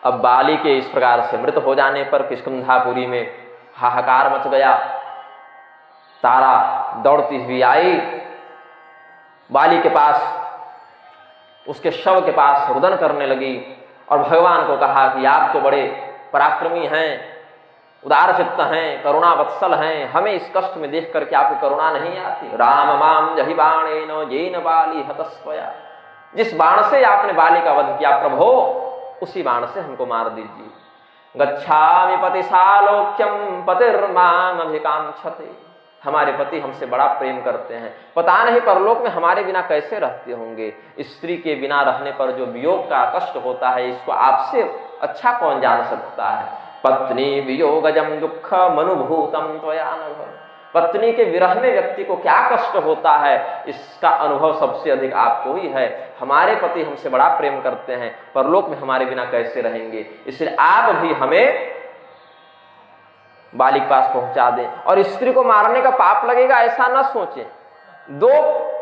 अब बाली के इस प्रकार से मृत हो जाने पर किष्किंधापुरी में हाहाकार मच गया। तारा दौड़ती हुई आई बाली के पास, उसके शव के पास रुदन करने लगी और भगवान को कहा कि आप तो बड़े पराक्रमी हैं, उदार चित्त हैं, करुणा वत्सल हैं, हमें इस कष्ट में देख करके आपकी करुणा नहीं आती। राम माम जहि बाणेन जेन बाली हतस्वया, जिस बाण से आपने बाली का वध किया प्रभो, उसी बाण से हमको मार दीजिए। गच्छामि पति सालोक्यम पतिर्माम अभिकांक्षते, हमारे पति हमसे बड़ा प्रेम करते हैं, पता नहीं परलोक में हमारे बिना कैसे रहते होंगे। स्त्री के बिना रहने पर जो वियोग का कष्ट होता है, इसको आपसे अच्छा कौन जान सकता है। पत्नी वियोगजम दुख मनुभूतम त्वया नघ, पत्नी के विरह में व्यक्ति को क्या कष्ट होता है, इसका अनुभव सबसे अधिक आपको ही है। हमारे पति हमसे बड़ा प्रेम करते हैं, परलोक में हमारे बिना कैसे रहेंगे, इसलिए आप भी हमें बाली के पास पहुंचा दें। और स्त्री को मारने का पाप लगेगा ऐसा न सोचें, दो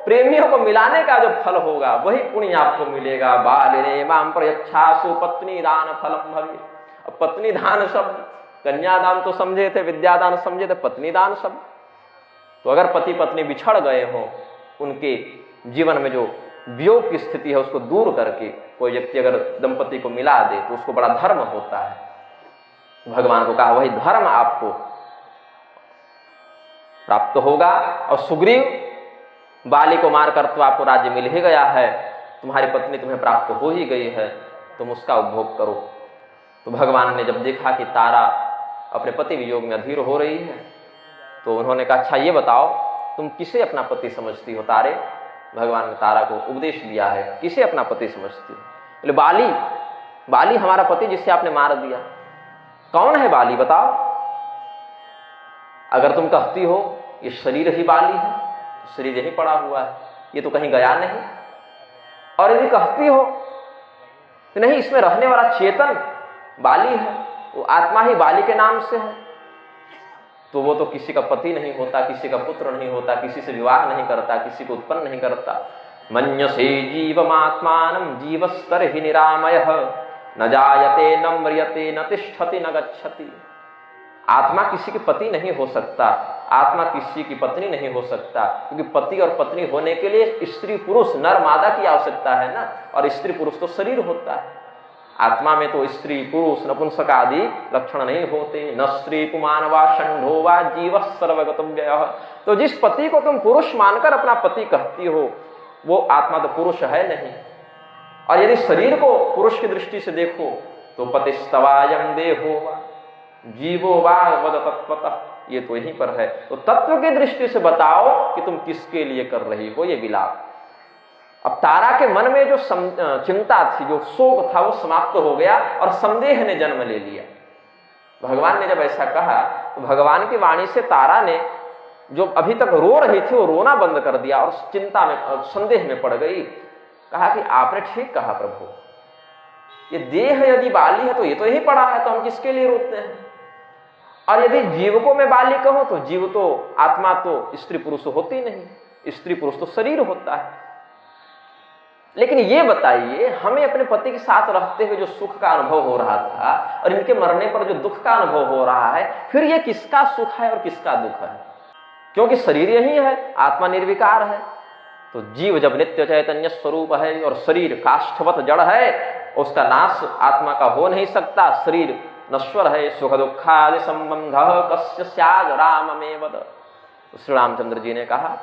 प्रेमियों को मिलाने का जो फल होगा वही पुण्य आपको मिलेगा। बालिने माम प्रयच्छासु पत्नी दान फलम भवे। अब पत्नी दान शब्द, कन्यादान तो समझे थे, विद्यादान समझे थे, पत्नी दान शब्द तो अगर पति पत्नी बिछड़ गए हो, उनके जीवन में जो वियोग की स्थिति है उसको दूर करके कोई व्यक्ति अगर दंपति को मिला दे तो उसको बड़ा धर्म होता है। भगवान को कहा वही धर्म आपको प्राप्त होगा। और सुग्रीव बाली को मारकर तो आपको राज्य मिल ही गया है, तुम्हारी पत्नी तुम्हें प्राप्त हो ही गई है, तुम उसका उपभोग करो। तो भगवान ने जब देखा कि तारा अपने पति वियोग में अधीर हो रही है तो उन्होंने कहा अच्छा ये बताओ तुम किसे अपना पति समझती हो तारे। भगवान ने तारा को उपदेश दिया है, किसे अपना पति समझती हो। बोले बाली, बाली हमारा पति जिसे आपने मार दिया। कौन है बाली बताओ। अगर तुम कहती हो ये शरीर ही बाली है तो शरीर यही पड़ा हुआ है, ये तो कहीं गया नहीं। और यदि कहती हो तो नहीं इसमें रहने वाला चेतन बाली है, वो आत्मा ही बाली के नाम से है, तो वो तो किसी का पति नहीं होता, किसी का पुत्र नहीं होता, किसी से विवाह नहीं करता, किसी को उत्पन्न नहीं करता। मन्यसे जीवमात्मानं जीवस्तर ही निरामयः, न जायते न म्रियते न तिष्ठति न गच्छति। आत्मा किसी के पति नहीं हो सकता, आत्मा किसी की पत्नी नहीं हो सकता, क्योंकि पति और पत्नी होने के लिए स्त्री पुरुष नर मादा की आवश्यकता है ना, और स्त्री पुरुष तो शरीर होता है। आत्मा में तो स्त्री पुरुष नपुंसक आदि लक्षण नहीं होते। न स्त्री पुमान वा षंढो वा जीव सर्वगतव्यः। तो जिस पति को तुम पुरुष मानकर अपना पति कहती हो वो आत्मा तो पुरुष है नहीं। और यदि शरीर को पुरुष की दृष्टि से देखो तो पतिस्तवायं देहो वा जीवो वा वद तत्वतः, ये तो यहीं पर है। तो तत्व की दृष्टि से बताओ कि तुम किसके लिए कर रही हो ये विलाप। अब तारा के मन में जो चिंता थी, जो शोक था, वो समाप्त हो गया और संदेह ने जन्म ले लिया। भगवान ने जब ऐसा कहा तो भगवान की वाणी से तारा ने जो अभी तक रो रही थी वो रोना बंद कर दिया और चिंता में संदेह में पड़ गई। कहा कि आपने ठीक कहा प्रभु, ये देह यदि बाली है तो ये तो यही पड़ा है, तो हम किसके लिए रोते हैं। और यदि जीव को मैं बाली कहूं तो जीव तो आत्मा तो स्त्री पुरुष होती नहीं, स्त्री पुरुष तो शरीर होता है। लेकिन ये बताइए हमें अपने पति के साथ रहते हुए जो सुख का अनुभव हो रहा था और इनके मरने पर जो दुख का अनुभव हो रहा है, फिर ये किसका सुख है और किसका दुख है। क्योंकि शरीर यही है, आत्मा निर्विकार है। तो जीव जब नित्य चैतन्य स्वरूप है और शरीर काष्ठवत जड़ है, उसका नाश आत्मा का हो नहीं सकता। शरीर नश्वर है। सुख दुखादि संबंध कस्य स्याद राममेव वद। श्री रामचंद्र जी ने कहा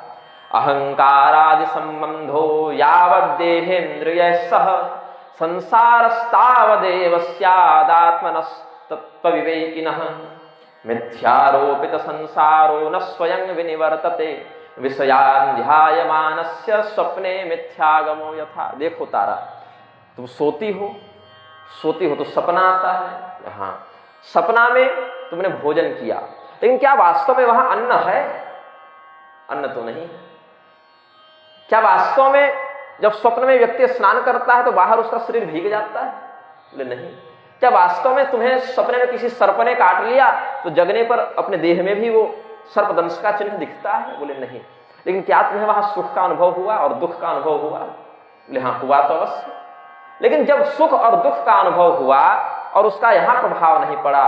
अहंकारादि संबंधो यावद्देहेन्द्रिय सह संसारस्तावदेव स्यादात्मनस्तत्व विवेकिनः मिथ्यारोपित संसारो न स्वयं विनिवर्तते विषयान् ध्यायमानस्य स्वप्ने मिथ्यागमो यथा। देखो तारा, तुम सोती हो तो सपना आता है। हाँ, सपना में तुमने भोजन किया, लेकिन क्या वास्तव में वहां अन्न है? अन्न तो नहीं। क्या वास्तव में जब स्वप्न में व्यक्ति स्नान करता है तो बाहर उसका शरीर भीग जाता है? बोले नहीं। क्या वास्तव में तुम्हें सपने में किसी सर्प ने काट लिया तो जगने पर अपने देह में भी वो सर्पदंश का चिन्ह दिखता है? बोले नहीं। लेकिन क्या तुम्हें वहां सुख का अनुभव हुआ और दुख का अनुभव हुआ? बोले हाँ, हुआ तो अवश्य। लेकिन जब सुख और दुख का अनुभव हुआ और उसका यहां प्रभाव नहीं पड़ा।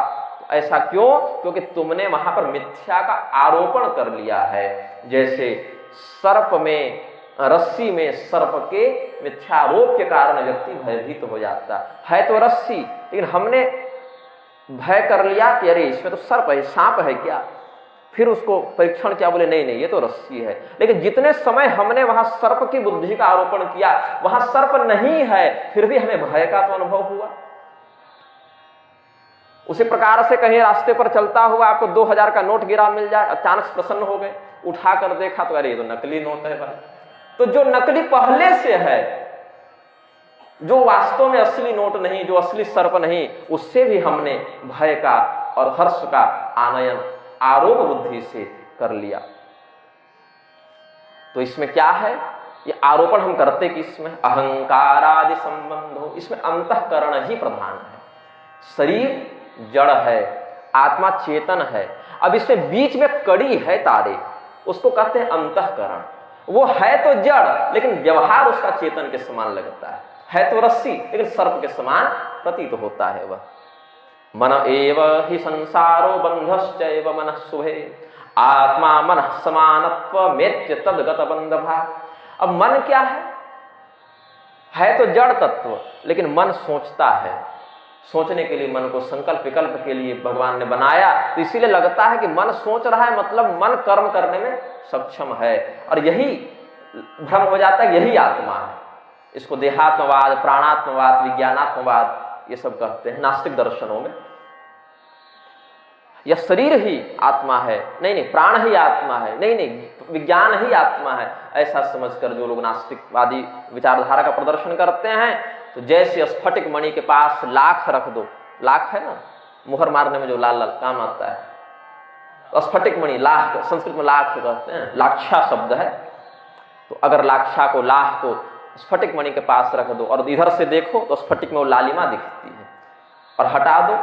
ऐसा क्यों? क्योंकि तुमने वहां पर मिथ्या का आरोपण कर लिया है। जैसे सर्प में, रस्सी में सर्प के मिथ्यारोप के कारण व्यक्ति भयभीत हो जाता है तो रस्सी, लेकिन हमने भय कर लिया कि अरे इसमें तो सर्प है, सांप है क्या। फिर उसको परीक्षण किया, बोले नहीं नहीं ये तो रस्सी है। लेकिन जितने समय हमने वहां सर्प की बुद्धि का आरोपण किया, वहां सर्प नहीं है, फिर भी हमें भय का तो अनुभव हुआ। उसी प्रकार से कहीं रास्ते पर चलता हुआ आपको 2000 का नोट गिरा मिल जाए, अचानक प्रसन्न हो गए, उठा कर देखा तो अरे ये तो नकली नोट है भाई। तो जो नकली पहले से है, जो वास्तव में असली नोट नहीं, जो असली सर्प नहीं, उससे भी हमने भय का और हर्ष का आनयन आरोप बुद्धि से कर लिया। तो इसमें क्या है? ये आरोपण हम करते कि इसमें अहंकार आदि संबंध हो, इसमें अंतःकरण ही प्रधान है। शरीर जड़ है, आत्मा चेतन है। अब इसमें बीच में कड़ी है तारे, उसको कहते हैं अंतःकरण। वो है तो जड़, लेकिन व्यवहार उसका चेतन के समान लगता है तो रस्सी, लेकिन सर्प के समान प्रतीत होता है वह। मन एव ही संसारो बंधश्चैव मनः शुभे, आत्मा मनः समानत्व मेत्य तद्गत बंध भाग। अब मन क्या है तो जड़ तत्व, लेकिन मन सोचता है। सोचने के लिए मन को संकल्प विकल्प के लिए भगवान ने बनाया, तो इसीलिए लगता है कि मन सोच रहा है, मतलब मन कर्म करने में सक्षम है। और यही भ्रम हो जाता है, यही आत्मा है। इसको देहात्मवाद, प्राणात्मवाद, विज्ञानात्मवाद ये सब कहते हैं नास्तिक दर्शनों में। यह शरीर ही आत्मा है, नहीं नहीं प्राण ही आत्मा है, नहीं नहीं विज्ञान ही आत्मा है, ऐसा समझकर जो लोग नास्तिकवादी विचारधारा का प्रदर्शन करते हैं, तो जैसे स्फटिक मणि के पास लाख रख दो, लाख है ना, मुहर मारने में जो लाल लाल काम आता है, तो स्फटिक मणि, लाख संस्कृत में लाख कहते हैं, लाक्षा शब्द है। तो अगर लाक्षा को, लाख को स्फटिक मणि के पास रख दो और इधर से देखो तो स्फटिक में वो लालिमा दिखती है, और हटा दो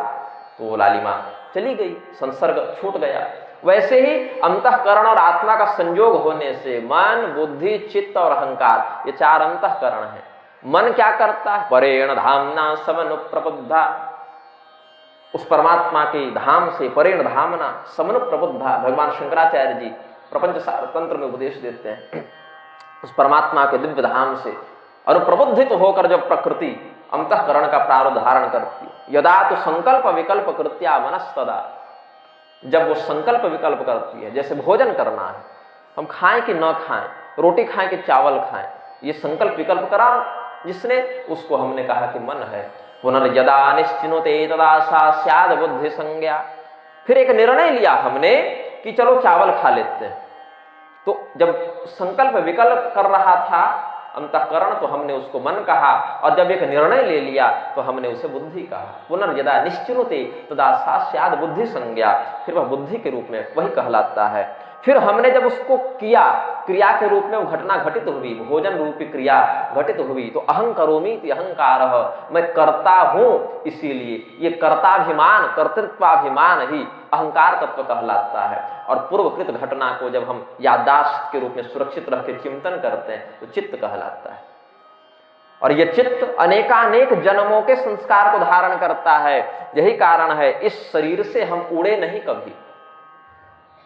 तो वो लालिमा चली गई, संसर्ग छूट गया। वैसे ही अंतःकरण और आत्मा का संयोग होने से मन, बुद्धि, चित्त और अहंकार, ये चार अंतःकरण है। मन क्या करता है? परेण धामना समनुप्रबुद्धा, उस परमात्मा के धाम से, परेण धामना समनुप्रबुद्धा, भगवान शंकराचार्य जी प्रपंच सार तंत्र में उपदेश देते हैं। उस परमात्मा के दिव्य धाम से अनुप्रबुद्धित होकर जब प्रकृति अंतःकरण का प्रारूप धारण करती है, यदा तो संकल्प विकल्प कृत्या मनस्तदा, जब वो संकल्प विकल्प करती है, जैसे भोजन करना है, हम खाएं कि न खाएं, रोटी खाएं कि चावल खाएं, ये संकल्प विकल्प करा जिसने, उसको हमने कहा कि मन है। पुनर्यदा निश्चिनुते तदा सा स्याद बुद्धि संज्ञा, फिर एक निर्णय लिया हमने कि चलो चावल खा लेते हैं। तो जब संकल्प विकल्प कर रहा था अंतःकरण, तो हमने उसको मन कहा, और जब एक निर्णय ले लिया तो हमने उसे बुद्धि कहा। पुनर्यदा निश्चिनुते तदा सा स्याद बुद्धि संज्ञा, फिर वह बुद्धि के रूप में वही कहलाता है। फिर हमने जब उसको किया, क्रिया के रूप में वो घटना घटित हुई, भोजन रूपी क्रिया घटित हुई, तो अहं करोमि इति अहंकार, मैं करता हूं, इसीलिए ये कर्ताभिमान, कर्तृत्वाभिमान ही अहंकार तत्व कहलाता है। और पूर्वकृत घटना को जब हम याददाश्त के रूप में सुरक्षित रख के चिंतन करते हैं तो चित्त कहलाता है। और ये चित्त अनेकानेक जन्मों के संस्कार को धारण करता है। यही कारण है इस शरीर से हम उड़े नहीं कभी,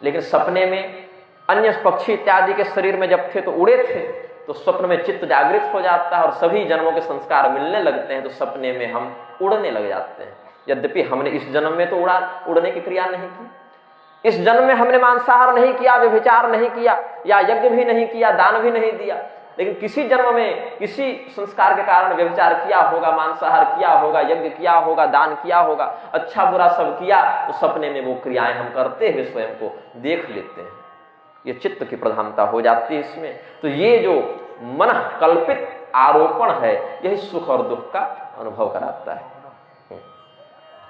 लेकिन सपने में अन्य पक्षी इत्यादि के शरीर में जब थे तो उड़े थे, तो स्वप्न में चित्त जागृत हो जाता है और सभी जन्मों के संस्कार मिलने लगते हैं, तो सपने में हम उड़ने लग जाते हैं। यद्यपि हमने इस जन्म में तो उड़ने की क्रिया नहीं की, इस जन्म में हमने मांसाहार नहीं किया, व्यभिचार नहीं किया, या यज्ञ भी नहीं किया, दान भी नहीं दिया, लेकिन किसी जन्म में किसी संस्कार के कारण व्यभिचार किया होगा, मांसाहार किया होगा, यज्ञ किया होगा, दान किया होगा, अच्छा बुरा सब किया, तो सपने में वो क्रियाएं हम करते हुए स्वयं को देख लेते हैं। ये चित्त की प्रधानता हो जाती है इसमें। तो ये जो मन कल्पित आरोपण है, यही सुख और दुख का अनुभव कराता है।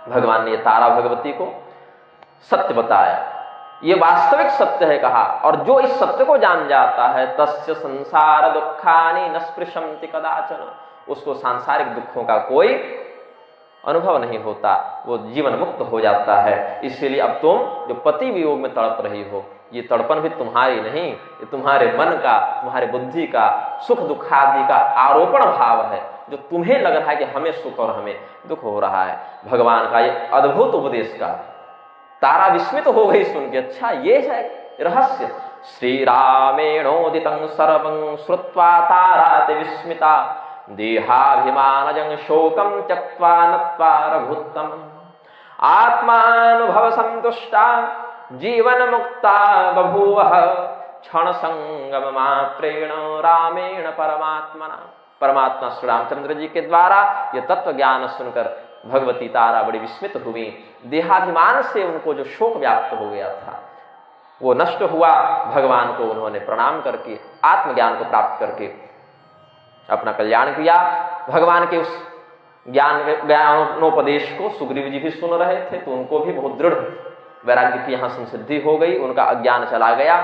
भगवान ने तारा भगवती को सत्य बताया, ये वास्तविक सत्य है कहा, और जो इस सत्य को जान जाता है तस्य संसार दुखानि न स्पृशन्ति कदाचन, उसको सांसारिक दुखों का कोई अनुभव नहीं होता, वो जीवन मुक्त हो जाता है। इसीलिए अब तुम जो पति वियोग में तड़प रही हो, ये तड़पन भी तुम्हारी नहीं, ये तुम्हारे मन का, तुम्हारे बुद्धि का सुख दुखादि का आरोपण भाव है। जो तुम्हें लग रहा है कि हमें सुख और हमें दुख हो रहा है। भगवान का ये अद्भुत उपदेश का तारा विस्मित हो गई सुन के, अच्छा ये है रहस्य। श्री रामेणोदितं सर्वं श्रुत्वा ताराति विस्मिता, देहाभिमानजं शोकं त्यक्त्वा नत्वा रघुत्तमम्, आत्मानुभव संतुष्टा जीवन मुक्ता बभूवः, क्षण संगम मात्रेण रामेण परमात्मना। परमात्मा श्री रामचंद्र जी के द्वारा यह तत्व ज्ञान सुनकर भगवती तारा बड़ी विस्मित हुई। देहाभिमान से उनको जो शोक व्याप्त हो गया था वो नष्ट हुआ। भगवान को उन्होंने प्रणाम करके आत्मज्ञान को प्राप्त करके अपना कल्याण किया। भगवान के उस ज्ञानोपदेश को सुग्रीव जी भी सुन रहे थे, तो उनको भी बहुत दृढ़ वैराग्य की यहाँ संसिद्धि हो गई, उनका अज्ञान चला गया